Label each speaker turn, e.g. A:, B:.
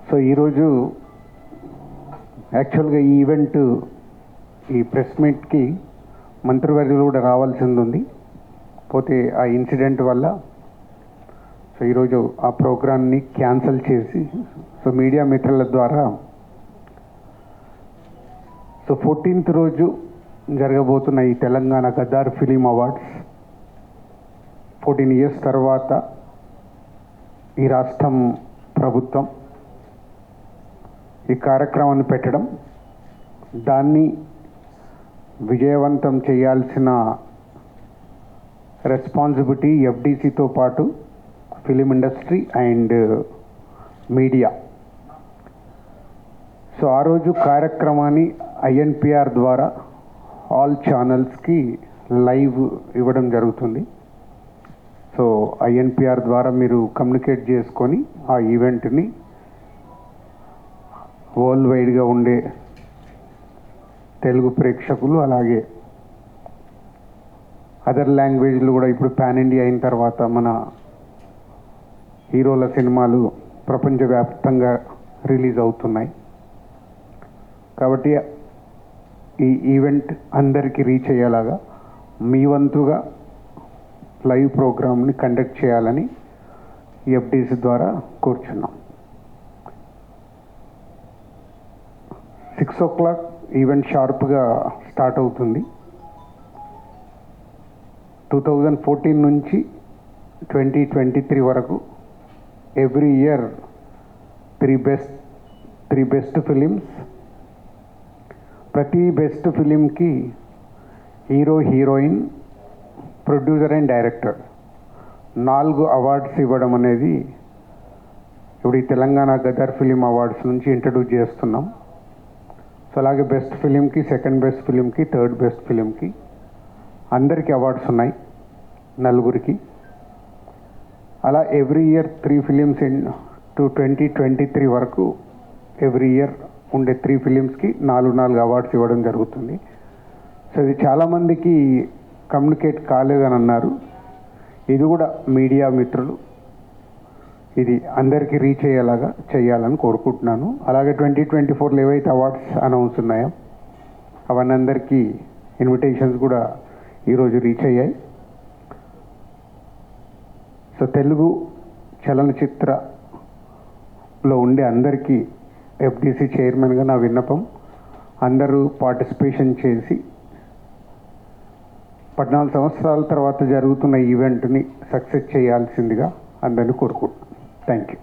A: So ఈరోజు యాక్చువల్గా ఈ ఈవెంట్, ఈ ప్రెస్ మీట్కి మంత్రివర్యులు కూడా రావాల్సింది ఉంది. పోతే ఆ ఇన్సిడెంట్ వల్ల సో ఈరోజు ఆ ప్రోగ్రామ్ని క్యాన్సిల్ చేసి సో మీడియా మిత్రుల ద్వారా సో 14th రోజు జరగబోతున్న ఈ Telangana Gaddar film awards 14 years తర్వాత ఈ రాష్ట్రం ప్రభుత్వం ఈ కార్యక్రమాన్ని పెట్టడం, దాన్ని విజయవంతం చేయాల్సిన రెస్పాన్సిబిలిటీ ఎఫ్డిసితో పాటు film industry and media. So ఆ రోజు కార్యక్రమాన్ని ఐఎన్పిఆర్ ద్వారా ఆల్ ఛానల్స్కి లైవ్ ఇవ్వడం జరుగుతుంది. సో ఐఎన్పిఆర్ ద్వారా మీరు కమ్యూనికేట్ చేసుకొని ఆ ఈవెంట్ని వరల్డ్ వైడ్గా ఉండే తెలుగు ప్రేక్షకులు, అలాగే అదర్ లాంగ్వేజ్లు కూడా ఇప్పుడు పాన్ ఇండియా అయిన తర్వాత మన హీరోల సినిమాలు ప్రపంచవ్యాప్తంగా రిలీజ్ అవుతున్నాయి. కాబట్టి ఈ ఈవెంట్ అందరికీ రీచ్ అయ్యేలాగా మీ వంతుగా లైవ్ ప్రోగ్రామ్ని కండక్ట్ చేయాలని ఎఫ్డిసి ద్వారా కూర్చున్నాం. 6 o'clock ఈవెంట్ షార్ప్గా స్టార్ట్ అవుతుంది. 2014 నుంచి 2023 వరకు every year three best films, ప్రతి బెస్ట్ ఫిలింకి hero, heroine, producer and director 4 awards ఇవ్వడం అనేది ఇప్పుడు ఈ తెలంగాణ గదర్ ఫిలిం అవార్డ్స్ నుంచి ఇంట్రడ్యూస్ చేస్తున్నాం. సో అలాగే బెస్ట్ ఫిలింకి, సెకండ్ బెస్ట్ ఫిలింకి, థర్డ్ బెస్ట్ ఫిలింకి అందరికీ అవార్డ్స్ ఉన్నాయి, 4 అలా ఎవ్రీ ఇయర్ 3 ఫిలిమ్స్ టు 2023 వరకు ఎవ్రీ ఇయర్ ఉండే 3 ఫిలిమ్స్కి 4 అవార్డ్స్ ఇవ్వడం జరుగుతుంది. సో ఇది చాలామందికి కమ్యూనికేట్ కాలేదని అన్నారు. ఇది కూడా మీడియా మిత్రులు ఇది అందరికీ రీచ్ అయ్యేలాగా చేయాలని కోరుకుంటున్నాను. అలాగే 2024లో ఏవైతే అవార్డ్స్ అనౌన్స్ ఉన్నాయో అవన్నీ అందరికీ ఇన్విటేషన్స్ కూడా ఈరోజు రీచ్ అయ్యాయి. సో తెలుగు చలనచిత్రలో ఉండే అందరికీ ఎఫ్డిసి చైర్మన్గా నా విన్నపం, అందరూ పార్టిసిపేషన్ చేసి 14 సంవత్సరాల తర్వాత జరుగుతున్న ఈవెంట్ని సక్సెస్ చేయాల్సిందిగా అందరినీ కోరుకుంటున్నాను. Thank you.